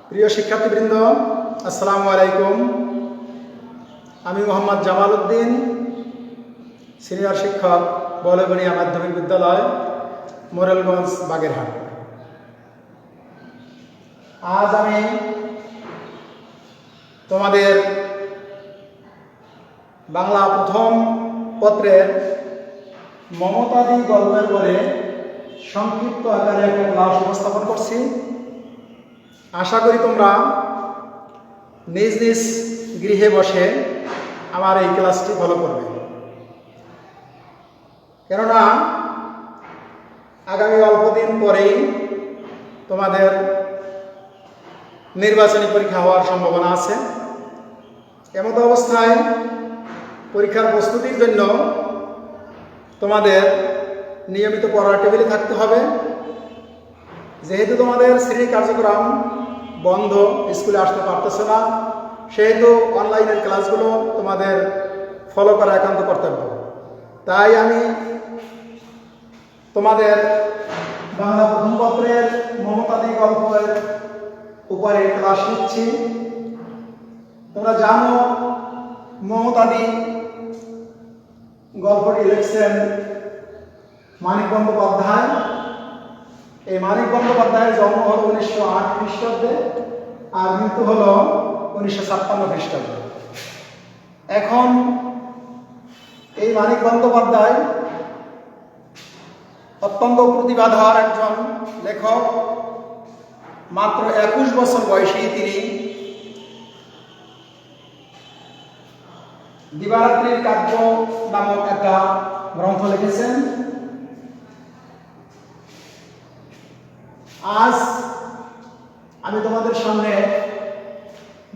প্রিয় শিক্ষার্থীবৃন্দ, আসসালামু আলাইকুম। আমি মোহাম্মদ জামাল উদ্দিন, সিনিয়র শিক্ষক, বলবনিয়া মাধ্যমিক বিদ্যালয়, মোরেলগঞ্জ, বাগেরহাট। আজ আমি তোমাদের বাংলা প্রথম পত্রের মমতাদি গল্পের পরে সংক্ষিপ্ত আকারে একটা ক্লাস উপস্থাপন করছি। আশা করি তোমরা নিজ নিজ গৃহে বসে আমার এই ক্লাসটি ফলো করবে, কেননা আগামী অল্প দিন পরেই তোমাদের নির্বাচনী পরীক্ষা হওয়ার সম্ভাবনা আছে। এমতো অবস্থায় পরীক্ষার প্রস্তুতির জন্য তোমাদের নিয়মিত পড়ার টেবিলে থাকতে হবে। যেহেতু তোমাদের শ্রেণী কার্যক্রম বন্ধ, স্কুলে আসতে পারতেছে না, সেহেতু অনলাইনের ক্লাসগুলো তোমাদের ফলো করা একান্ত কর্তব্য। তাই আমি তোমাদের বাংলা প্রথম পত্রের মমতাদি গল্পের উপরে ক্লাস নিচ্ছি। তোমরা জানো মমতাদি গল্পটি লিখছেন মানিক বন্দ্যোপাধ্যায়। এই মানিক বন্দ্যোপাধ্যায়ের জন্ম হল 1908 খ্রিস্টাব্দে আর মৃত্যু হল 1956 খ্রিস্টাব্দে। এখন এই মানিক বন্দ্যোপাধ্যায় অত্যন্ত প্রতিভাধর একজন লেখক। মাত্র 21 বছর বয়সেই তিনি দিবারাত্রির কার্য নামক একটা গ্রন্থ লিখেছেন। আজ আমি তোমাদের সামনে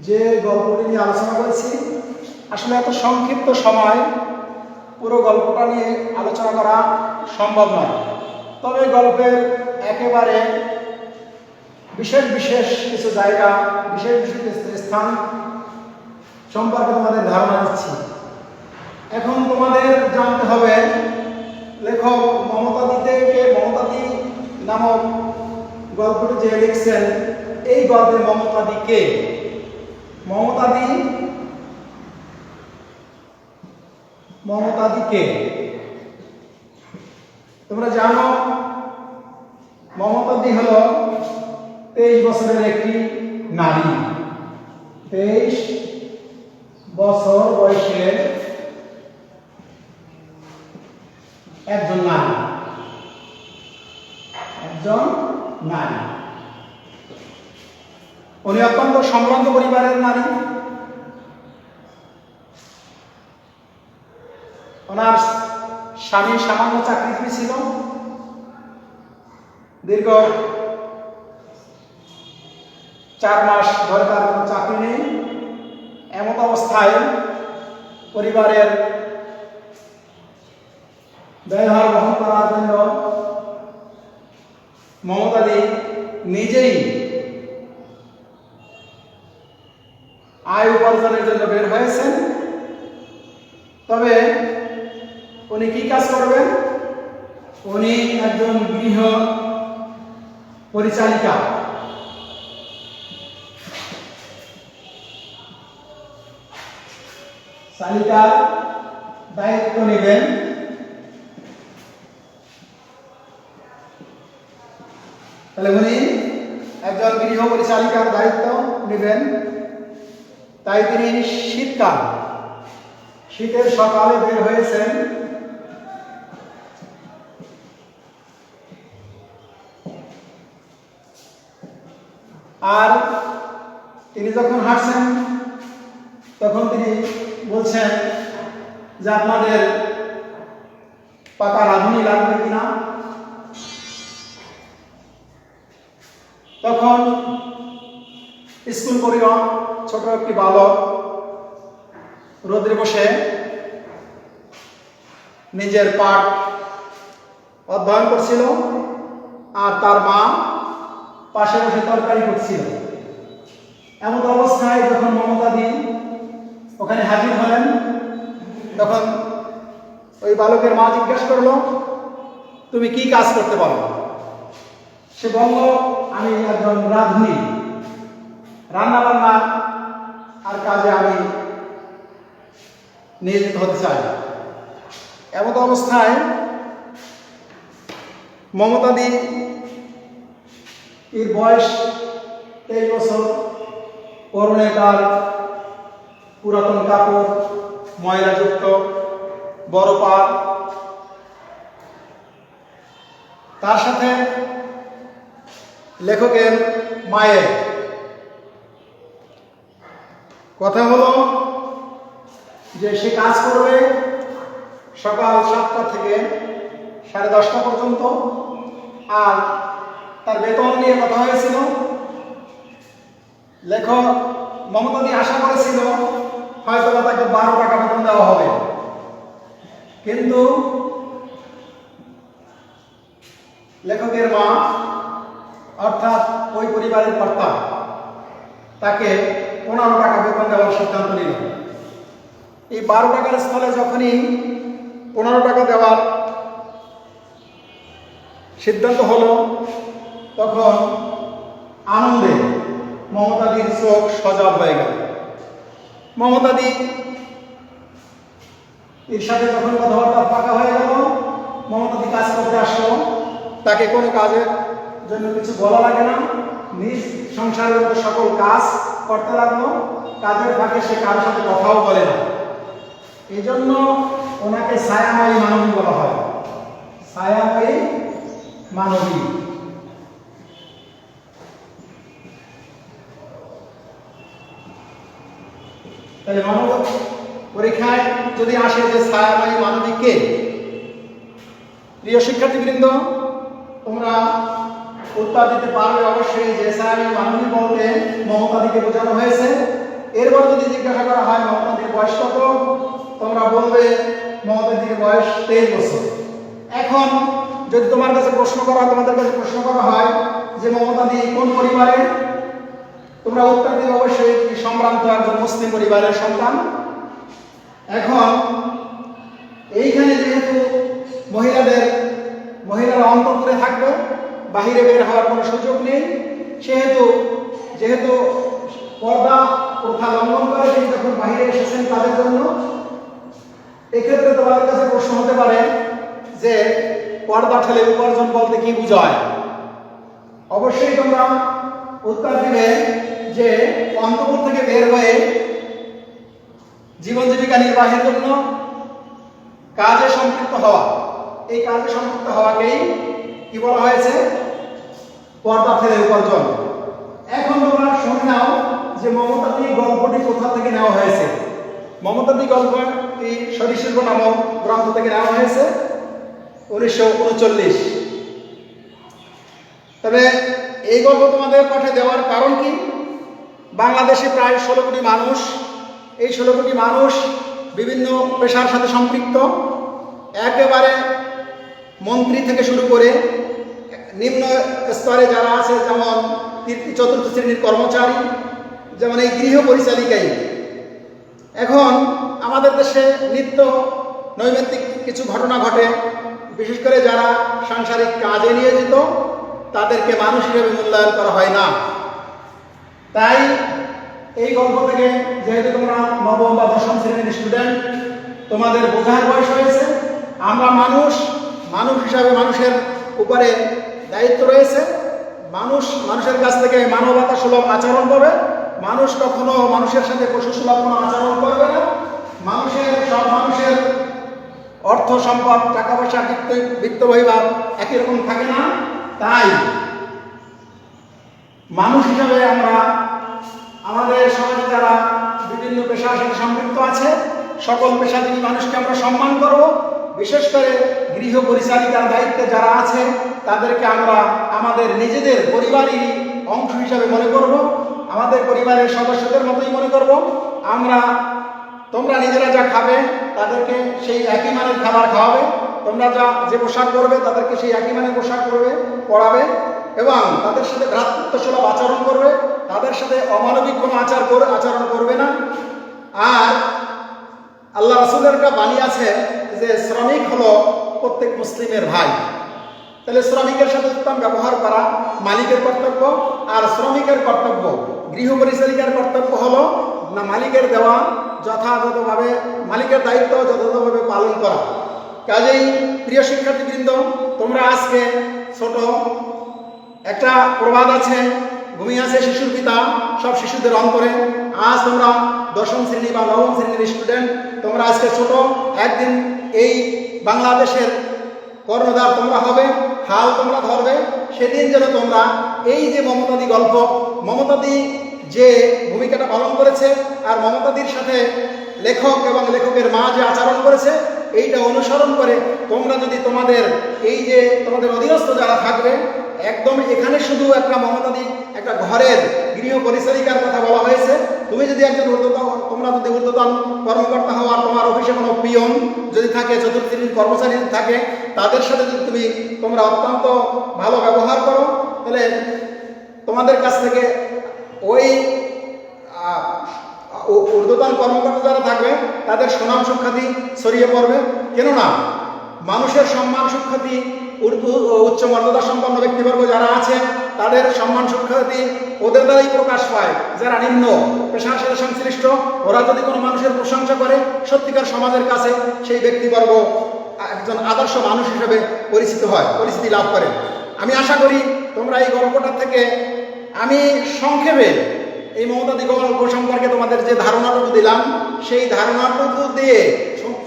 যে গল্পটি নিয়ে আলোচনা করেছি, আসলে এত সংক্ষিপ্ত সময় পুরো গল্পটা নিয়ে আলোচনা করা সম্ভব নয়। তবে গল্পের একেবারে বিশেষ বিশেষ কিছু জায়গা, বিশেষ বিশেষ স্থান সম্পর্কে তোমাদের ধারণা দিচ্ছি। এখন তোমাদের জানতে হবে লেখক মমতাদি নামক গল্পটি যে লিখছেন, এই গল্পে মমতাদি কে? মমতাদি কে? তোমরা জানো মমতাদি হল 23 বছরের একটি নারী। 23 বছর বয়সের একজন নারী। উনি অত্যন্ত সম্ভ্রান্ত পরিবারের নারী। ওনার স্বামী সামান্য চাকরিজীবী ছিল, দীর্ঘ 4 মাস ধরে তার কোনো চাকরি নেই। এমন অবস্থায় পরিবারের ব্যয়ভার বহন করার জন্য মমতাদি নিজেই আয় উপার্জনের জন্য বের হয়েছেন। তবে উনি কি কাজ করবেন? উনি একজন গৃহ পরিচালিকা। চালিকার দায়িত্ব নেবেন। তাহলে উনি একজন গৃহ পরিচালিকার দায়িত্ব নেবেন। তাই তিনি শীতের সকালে বের হয়েছেন। আর তিনি যখন হাঁটছেন তখন তিনি বলছেন যে আপনাদের পাকা রাঁধুনি লাগবে কিনা। তখন স্কুল পড়ুয়া ছোট একটি বালক রোদ্রে বসে নিজের পাঠ অধ্যয়ন করছিল, আর তার মা পাশে বসে তরকারি করছিল। এমন অবস্থায় যখন মমতাদি ওখানে হাজির হলেন, তখন ওই বালকের মা জিজ্ঞাসা করলো, তুমি কি কাজ করতে পারো? সে বলল, আমি একজন রাঁধুনি। রান্না বান্না আর কাজে আমি নিয়োজিত হতে চাই। এমত অবস্থায় মমতাদি এর বয়স 23 বছর, পরনে তার পুরাতন কাপড়, ময়লাযুক্ত বড় পার, তার সাথে লেখকের মায়ের কথা হলো যে সে কাজ করবে সকাল 7টা থেকে 10:30 পর্যন্ত, আর তার বেতন নিয়ে কথা হয়েছিল। লেখক মমতাদি আশা করেছিল হয়তো তাকে 12 টাকা বেতন দেওয়া হবে, কিন্তু লেখকের মা অর্থাৎ ওই পরিবারের কর্তা তাকে 15 টাকা বেতন দেওয়ার সিদ্ধান্ত নিল। এই 12 টাকার স্থলে যখনই 15 টাকা দেওয়ার সিদ্ধান্ত হলো, তখন আনন্দে মমতাদির চোখ সজাগ হয়ে গেল। মমতাদি এর সাথে যখন কথাবার্তা পাকা হয়ে গেল, মমতাদি কাজ করতে আসলো। তাকে কোনো কাজের জন্য কিছু বলা লাগে না, নিজ সংসারের সকল কাজ করতে লাগলো। কাজের ফাঁকে সে কারোর সাথে কথাও বলে না। এই জন্য ওনাকে ছায়াময়ী মানবী বলা হয়, ছায়াময়ী মানবী। তাহলে মানব পরীক্ষায় যদি আসে যে ছায়াময়ী মানবী কে, প্রিয় শিক্ষার্থীবৃন্দ, তোমরা উত্তর দিতে পারবে অবশ্যই যে ছায়াময়ী মানবী বলতে মমতাদিকে বোঝানো হয়েছে। এরপর যদি জিজ্ঞাসা করা হয় মমতাদির বয়স কত, তোমরা বলবে মমতাদির বয়স 23 বছর। এখন যদি তোমার কাছে প্রশ্ন করা হয়, তোমাদের কাছে প্রশ্ন করা হয় যে মমতাদি কোন পরিবারের, তোমরা উত্তর দিবে অবশ্যই সম্ভ্রান্ত একজন মুসলিম পরিবারের সন্তান। এখন এইখানে যেহেতু মহিলারা অন্তঃপুরে থাকবে, বাহিরে বের হওয়ার কোনো সুযোগ নেই, যেহেতু পর্দা প্রথা লঙ্ঘন করে তিনি যখন বাহিরে এসেছেন তাদের জন্য, এক্ষেত্রে তোমাদের কাছে প্রশ্ন হতে পারে যে পর্দা ঠেলে উপার্জন বলতে কি বোঝায়। অবশ্যই তোমরা উত্তর দিবে যে অন্তঃপুর থেকে বের হয়ে জীবন জীবিকা নির্বাহের জন্য কাজে সম্পৃক্ত হওয়া, এই কাজে সম্পৃক্ত হওয়াকেই কি বলা হয়েছে, পর্দা ফেলে উপার্জন। এখন তোমরা শুনে নাও যে মমতাদি গল্পটি কোথা থেকে নেওয়া হয়েছে। মমতাদি গল্পটি সরীসৃপ নামক গ্রন্থ থেকে নেওয়া হয়েছে 1939। তবে এই গল্প তোমাদের পাঠে দেওয়ার কারণ কি, বাংলাদেশে প্রায় 16 কোটি মানুষ, এই 16 কোটি মানুষ বিভিন্ন পেশার সাথে সম্পৃক্ত। একেবারে মন্ত্রী থেকে শুরু করে নিম্ন স্তরে যারা আছে, যেমন 4র্থ শ্রেণীর কর্মচারী, যেমন এই গৃহ পরিচালিকাই। এখন আমাদের দেশে নিত্য নৈমিত্তিক কিছু ঘটনা ঘটে, বিশেষ করে যারা সাংসারিক কাজে নিয়োজিত তাদেরকে মানুষ হিসেবে মূল্যায়ন করা হয় না। তাই এই গল্প থেকে, যেহেতু তোমরা নবম বা 10ম শ্রেণীর স্টুডেন্ট, তোমাদের বোঝার বয়স হয়েছে, আমরা মানুষ হিসাবে মানুষের উপরে দায়িত্ব রয়েছে। মানুষের কাছ থেকে মানবতা সুলভ আচরণ পাবে। মানুষ কখনো মানুষের সাথে পশু সুলভ কোনো আচরণ করবে না। সব মানুষের অর্থ সম্পদ, টাকা পয়সা, বিত্ত বৈভব একই রকম থাকে না। তাই মানুষ হিসাবে আমরা আমাদের সমাজে যারা বিভিন্ন পেশার সাথে সম্পৃক্ত আছে, সকল পেশাজীবী মানুষকে আমরা সম্মান করব। বিশেষ করে গৃহ পরিচালিকার দায়িত্বে যারা আছে তাদেরকে আমরা আমাদের নিজেদের পরিবারেরই অংশ হিসাবে মনে করব, আমাদের পরিবারের সদস্যদের মতোই মনে করব। তোমরা নিজেরা যা খাবে তাদেরকে সেই একই মানের খাবার খাওয়াবে, তোমরা যে পোশাক পরবে তাদেরকে সেই একই মানের পোশাক পরাবে এবং তাদের সাথে ভ্রাতৃত্ব সুলভ আচরণ করবে, তাদের সাথে অমানবিক কোনো আচরণ করবে না। আর আল্লাহ রাসূলের একটা বাণী আছে যে শ্রমিক হলো প্রত্যেক মুসলিমের ভাই। তাহলে শ্রমিকের সাথে উত্তম ব্যবহার করা, মালিকের কর্তব্য, আর শ্রমিকের কর্তব্য, গৃহ পরিচালিকার কর্তব্য হলো না মালিকের দেওয়া যথাযথভাবে, মালিকের দায়িত্ব যথাযথভাবে পালন করা। কাজেই প্রিয় শিক্ষার্থীবৃন্দ, তোমরা আজকে ছোট একটা প্রবাদ আছে, ঘুমিয়ে আছে শিশুর পিতা সব শিশুদের অন্তরে। আজ তোমরা দশম শ্রেণী বা নবম শ্রেণীর স্টুডেন্ট, তোমরা আজকে ছোট, একদিন এই বাংলাদেশের কর্ণধার তোমরা হবে, হাল তোমরা ধরবে। সেদিন যেন তোমরা এই যে মমতাদি গল্প, মমতাদি যে ভূমিকাটা পালন করেছে আর মমতাদির সাথে লেখক এবং লেখকের মা যে আচরণ করেছে, এইটা অনুসরণ করে তোমরা যদি তোমাদের এই যে তোমাদের অধীনস্থ যারা থাকবে, একদম এখানে শুধু একটা মমতাদি একটা ঘরের গৃহ পরিচালিকার কথা বলা হয়েছে, তুমি যদি একজন তোমরা যদি ঊর্ধ্বতন কর্মকর্তা হও আর তোমার অফিসে কোনো পিয়ন যদি থাকে, চতুর্থ শ্রেণীর কর্মচারী থাকে, তাদের সাথে যদি তোমরা অত্যন্ত ভালো ব্যবহার করো, তাহলে তোমাদের কাছ থেকে ওই ঊর্ধ্বতন কর্মকর্তা যারা থাকবে তাদের সুনাম সুখ্যাতি ছড়িয়ে পড়বে। কেননা মানুষের সম্মান সুখ্যাতি, উচ্চ মর্যাদা সম্পন্ন ব্যক্তিবর্গ যারা আছে তাদের সম্মান সুখ্যাতি ওদের দ্বারাই প্রকাশ পায়। যারা নিম্ন পেশার সাথে সংশ্লিষ্ট, ওরা যদি কোনো মানুষের প্রশংসা করে, সত্যিকার সমাজের কাছে সেই ব্যক্তিবর্গ একজন আদর্শ মানুষ হিসেবে পরিচিতি লাভ করে। আমি আশা করি তোমরা এই গল্পটা থেকে আমি সংক্ষেপে এই মমতাদি গল্প সম্পর্কে তোমাদের যে ধারণাটুকু দিলাম, সেই ধারণাটুকু দিয়ে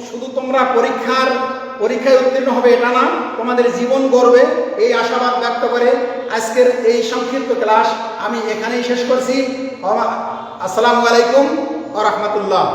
শুধু তোমরা পরীক্ষায় উত্তীর্ণ হবে এটা না, তোমাদের জীবন গড়বে এই আশাবাদ ব্যক্ত করে আজকের এই সংক্ষিপ্ত ক্লাস আমি এখানেই শেষ করছি। আসসালামু আলাইকুম ওয়া রাহমাতুল্লাহ।